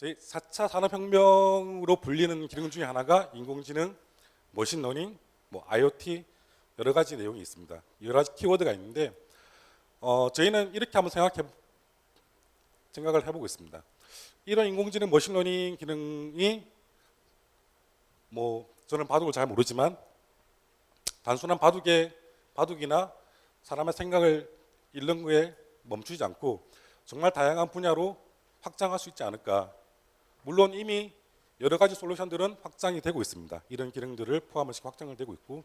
저희 4차 산업혁명으로 불리는 기능 중에 하나가 인공지능, 머신러닝, IoT 여러 가지 내용이 있습니다. 여러 가지 키워드가 있는데 저희는 이렇게 한번 생각을 해보고 있습니다. 이런 인공지능, 머신러닝 기능이 저는 바둑을 잘 모르지만 단순한 바둑이나 사람의 생각을 읽는 거에 멈추지 않고 정말 다양한 분야로 확장할 수 있지 않을까. 물론 이미 여러 가지 솔루션들은 확장이 되고 있습니다. 이런 기능들을 포함을 시켜 확장을 되고 있고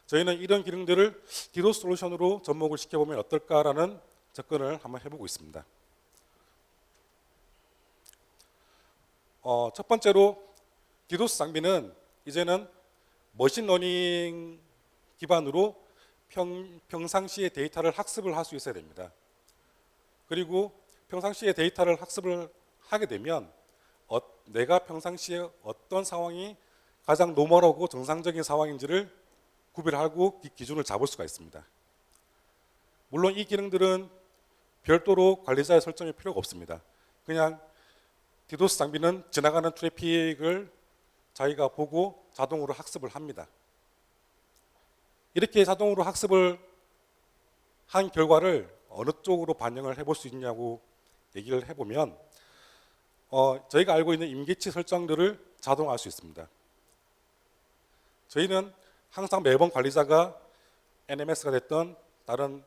저희는 이런 기능들을 디도스 솔루션으로 접목을 시켜보면 어떨까라는 접근을 한번 해보고 있습니다. 첫 번째로 디도스 장비는 이제는 머신러닝 기반으로 평상시에 데이터를 학습을 할 수 있어야 됩니다. 그리고 평상시에 데이터를 학습을 하게 되면 내가 평상시에 어떤 상황이 가장 노멀하고 정상적인 상황인지를 구별하고 기준을 잡을 수가 있습니다. 물론 이 기능들은 별도로 관리자의 설정이 필요가 없습니다. 그냥 디도스 장비는 지나가는 트래픽을 자기가 보고 자동으로 학습을 합니다. 이렇게 자동으로 학습을 한 결과를 어느 쪽으로 반영을 해볼 수 있냐고 얘기를 해보면 저희가 알고 있는 임계치 설정들을 자동화할 수 있습니다. 저희는 항상 매번 관리자가 NMS가 됐던 다른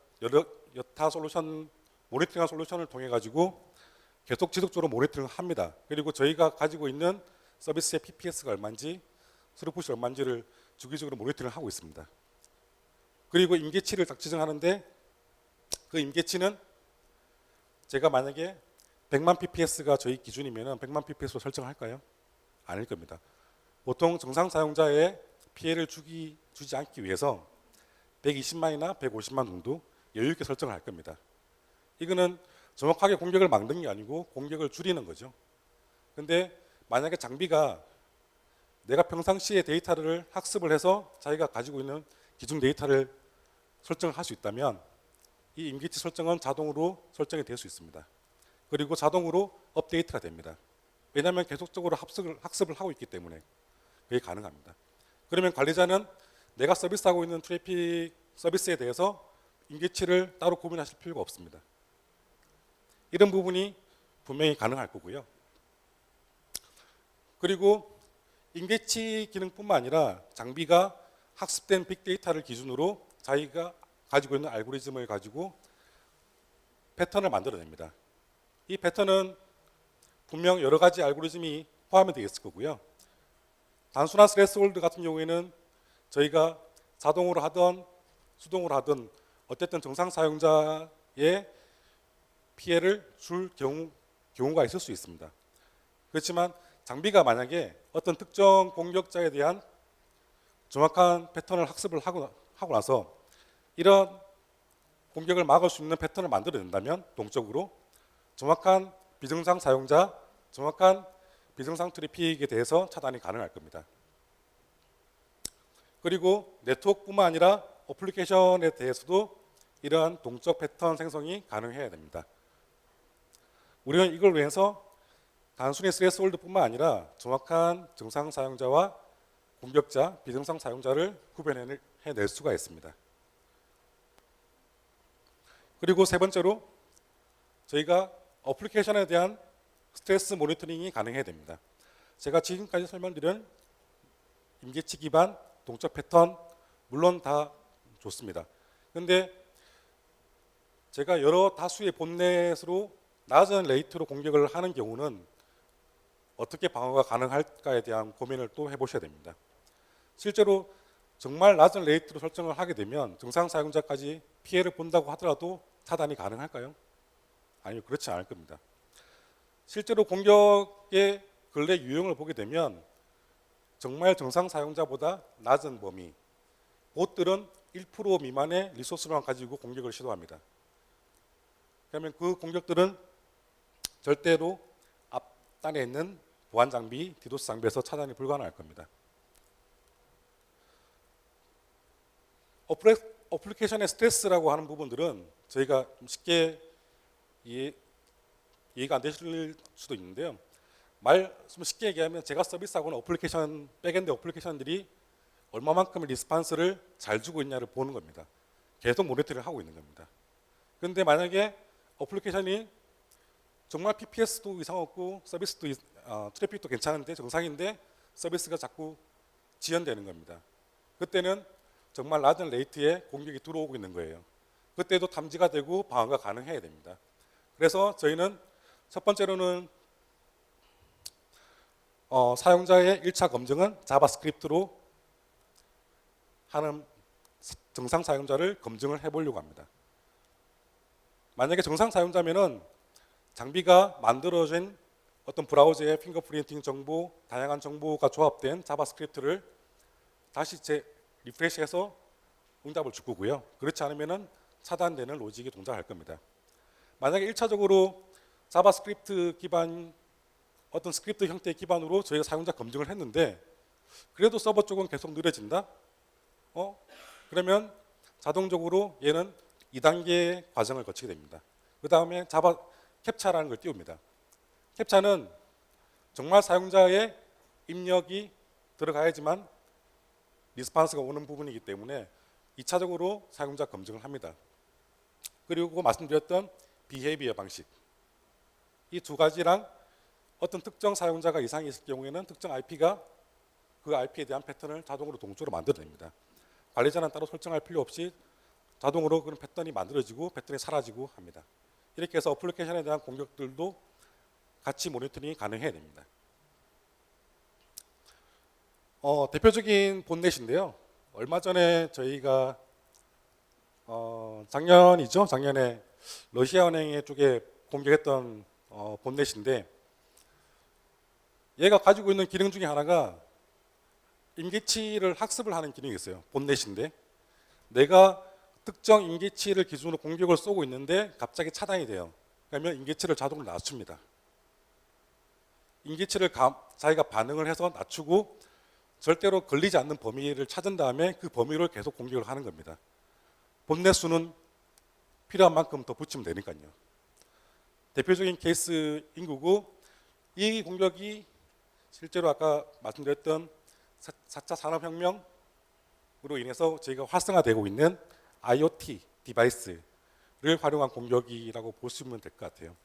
여타 솔루션, 모니터링한 솔루션을 통해 가지고 계속 지속적으로 모니터링을 합니다. 그리고 저희가 가지고 있는 서비스의 PPS가 얼마인지, 스루풋이 얼마인지를 주기적으로 모니터링을 하고 있습니다. 그리고 임계치를 딱 지정하는데 그 임계치는 제가 만약에 100만 pps가 저희 기준이면 100만 pps로 설정을 할까요? 아닐 겁니다. 보통 정상 사용자의 피해를 주지 않기 위해서 120만이나 150만 정도 여유 있게 설정을 할 겁니다. 이거는 정확하게 공격을 막는 게 아니고 공격을 줄이는 거죠. 근데 만약에 장비가 내가 평상시에 데이터를 학습을 해서 자기가 가지고 있는 기준 데이터를 설정할 수 있다면 이 임계치 설정은 자동으로 설정이 될 수 있습니다. 그리고 자동으로 업데이트가 됩니다. 왜냐하면 계속적으로 학습을 하고 있기 때문에 그게 가능합니다. 그러면 관리자는 내가 서비스하고 있는 트래픽 서비스에 대해서 임계치를 따로 구분하실 필요가 없습니다. 이런 부분이 분명히 가능할 거고요. 그리고 임계치 기능뿐만 아니라 장비가 학습된 빅데이터를 기준으로 자기가 가지고 있는 알고리즘을 가지고 패턴을 만들어냅니다. 이 패턴은 분명 여러 가지 알고리즘이 포함이 되어 있을 거고요. 단순한 스레스홀드 같은 경우에는 저희가 자동으로 하든 수동으로 하든 어쨌든 정상 사용자의 피해를 줄 경우가 있을 수 있습니다. 그렇지만 장비가 만약에 어떤 특정 공격자에 대한 정확한 패턴을 학습을 하고 나서 이런 공격을 막을 수 있는 패턴을 만들어낸다면 동적으로 정확한 비정상 사용자, 정확한 비정상 트래픽에 대해서 차단이 가능할 겁니다. 그리고 네트워크뿐만 아니라 어플리케이션에 대해서도 이러한 동적 패턴 생성이 가능해야 됩니다. 우리는 이걸 위해서 단순히 스레스홀드뿐만 아니라 정확한 정상 사용자와 공격자, 비정상 사용자를 구별해낼 수가 있습니다. 그리고 세 번째로 저희가 어플리케이션에 대한 스트레스 모니터링이 가능해야 됩니다. 제가 지금까지 설명드린 임계치 기반 동적 패턴 물론 다 좋습니다. 그런데 제가 여러 다수의 본넷으로 낮은 레이트로 공격을 하는 경우는 어떻게 방어가 가능할까에 대한 고민을 또 해보셔야 됩니다. 실제로 정말 낮은 레이트로 설정을 하게 되면 정상 사용자까지 피해를 본다고 하더라도 차단이 가능할까요? 아니요, 그렇지 않을 겁니다. 실제로 공격의 근래 유형을 보게 되면 정말 정상 사용자보다 낮은 범위, 봇들은 1% 미만의 리소스만 가지고 공격을 시도합니다. 그러면 그 공격들은 절대로 앞단에 있는 보안 장비, 디도스 장비에서 차단이 불가능할 겁니다. 어플리케이션의 스트레스라고 하는 부분들은 저희가 쉽게 이해가 안 되실 수도 있는데요. 말씀 쉽게 얘기하면 제가 서비스하고는 어플리케이션 백엔드 어플리케이션들이 얼마만큼의 리스판스를 잘 주고 있냐를 보는 겁니다. 계속 모니터링을 하고 있는 겁니다. 그런데 만약에 어플리케이션이 정말 PPS도 이상 없고 서비스도 트래픽도 괜찮은데 정상인데 서비스가 자꾸 지연되는 겁니다. 그때는 정말 낮은 레이트에 공격이 들어오고 있는 거예요. 그때도 탐지가 되고 방어가 가능해야 됩니다. 그래서 저희는 첫 번째로는 사용자의 1차 검증은 자바스크립트로 하는 정상 사용자를 검증을 해보려고 합니다. 만약에 정상 사용자면은 장비가 만들어진 어떤 브라우저의 핑거프린팅 정보, 다양한 정보가 조합된 자바스크립트를 다시 리프레시해서 응답을 줄 거고요. 그렇지 않으면은 차단되는 로직이 동작할 겁니다. 만약에 1차적으로 자바스크립트 기반 어떤 스크립트 형태의 기반으로 저희가 사용자 검증을 했는데 그래도 서버 쪽은 계속 느려진다? 그러면 자동적으로 얘는 2단계 과정을 거치게 됩니다. 그 다음에 자바 캡차라는 걸 띄웁니다. 캡차는 정말 사용자의 입력이 들어가야지만 리스판스가 오는 부분이기 때문에 2차적으로 사용자 검증을 합니다. 그리고 말씀드렸던 비헤이비어 방식, 이 두 가지랑 어떤 특정 사용자가 이상이 있을 경우에는 특정 IP가 그 IP에 대한 패턴을 자동으로 동조로 만들어냅니다. 관리자는 따로 설정할 필요 없이 자동으로 그런 패턴이 만들어지고 패턴이 사라지고 합니다. 이렇게 해서 어플리케이션에 대한 공격들도 같이 모니터링이 가능해야 됩니다. 대표적인 본넷인데요. 얼마 전에 저희가 작년에 러시아 은행 쪽에 공격했던 본넷인데 얘가 가지고 있는 기능 중에 하나가 임계치를 학습을 하는 기능이 있어요. 본넷인데 내가 특정 임계치를 기준으로 공격을 쏘고 있는데 갑자기 차단이 돼요. 그러면 임계치를 자동으로 낮춥니다. 임계치를 자기가 반응을 해서 낮추고 절대로 걸리지 않는 범위를 찾은 다음에 그 범위를 계속 공격을 하는 겁니다. 본넷 수는 필요한 만큼 더 붙이면 되니까요. 대표적인 케이스인 거고 이 공격이 실제로 아까 말씀드렸던 4차 산업혁명으로 인해서 저희가 활성화되고 있는 IoT 디바이스를 활용한 공격이라고 보시면 될 것 같아요.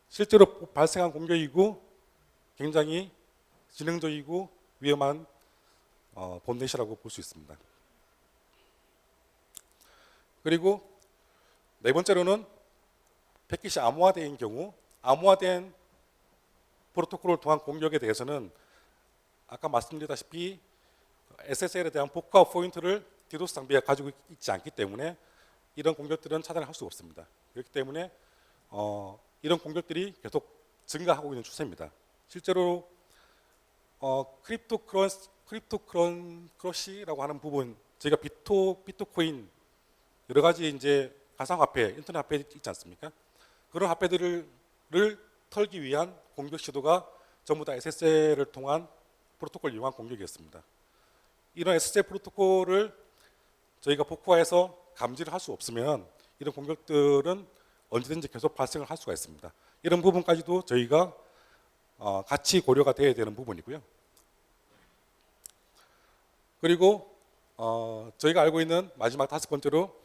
실제로 발생한 공격이고 굉장히 지능적이고 위험한 본넷이라고 볼 수 있습니다. 그리고 네 번째로는 패킷이 암호화된 경우, 암호화된 프로토콜을 통한 공격에 대해서는 아까 말씀드렸다시피 SSL에 대한 복구화 포인트를 디도스 장비가 가지고 있지 않기 때문에 이런 공격들은 차단을 할 수가 없습니다. 그렇기 때문에 이런 공격들이 계속 증가하고 있는 추세입니다. 실제로 크립토크러시라고 하는 부분, 저희가 비트코인 여러 가지 이제 가상화폐, 인터넷 화폐 있지 않습니까? 그런 화폐들을 털기 위한 공격 시도가 전부 다 SSL을 통한 프로토콜을 이용한 공격이었습니다. 이런 SSL 프로토콜을 저희가 복구해서 감지를 할 수 없으면 이런 공격들은 언제든지 계속 발생을 할 수가 있습니다. 이런 부분까지도 저희가 같이 고려가 돼야 되는 부분이고요. 그리고 저희가 알고 있는 마지막 다섯 번째로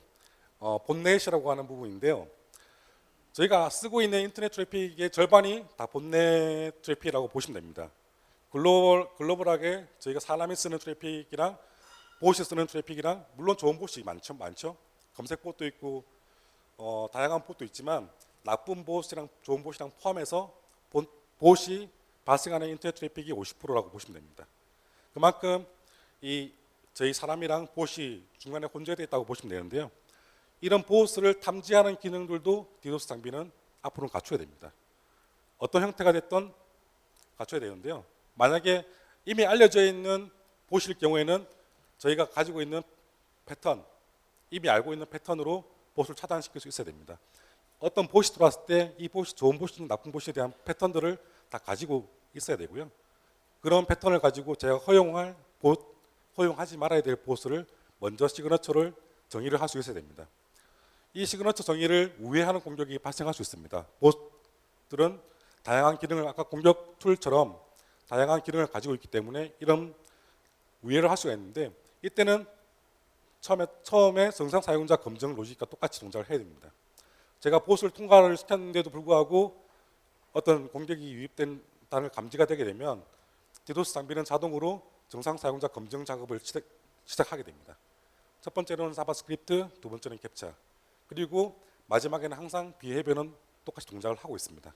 본넷이라고 하는 부분인데요. 저희가 쓰고 있는 인터넷 트래픽의 절반이 다 본넷 트래픽이라고 보시면 됩니다. 글로벌하게 저희가 사람이 쓰는 트래픽이랑 봇이 쓰는 트래픽이랑 물론 좋은 봇이 많죠. 검색 봇도 있고 다양한 봇도 있지만 나쁜 봇이랑 좋은 봇이랑 포함해서 봇이 발생하는 인터넷 트래픽이 50%라고 보시면 됩니다. 그만큼 저희 사람이랑 봇이 중간에 혼재되어 있다고 보시면 되는데요. 이런 봇을 탐지하는 기능들도 디도스 장비는 앞으로는 갖춰야 됩니다. 어떤 형태가 됐든 갖춰야 되는데요. 만약에 이미 알려져 있는 봇일 경우에는 저희가 가지고 있는 패턴, 이미 알고 있는 패턴으로 봇을 차단시킬 수 있어야 됩니다. 어떤 봇이 들어왔을 때 이 봇이 좋은 봇이든 나쁜 봇에 대한 패턴들을 다 가지고 있어야 되고요. 그런 패턴을 가지고 제가 허용하지 말아야 될 봇을 먼저 시그너처를 정의를 할 수 있어야 됩니다. 이 시그너처 정의를 우회하는 공격이 발생할 수 있습니다. 봇들은 다양한 기능을 아까 공격 툴처럼 다양한 기능을 가지고 있기 때문에 이런 우회를 할 수가 있는데 이때는 처음에 정상 사용자 검증 로직과 똑같이 동작을 해야 됩니다. 제가 보스를 통과를 시켰는데도 불구하고 어떤 공격이 유입된다는 감지가 되게 되면 디도스 장비는 자동으로 정상 사용자 검증 작업을 시작하게 됩니다. 첫 번째로는 자바스크립트, 두 번째는 캡처, 그리고 마지막에는 항상 비해변은 똑같이 동작을 하고 있습니다.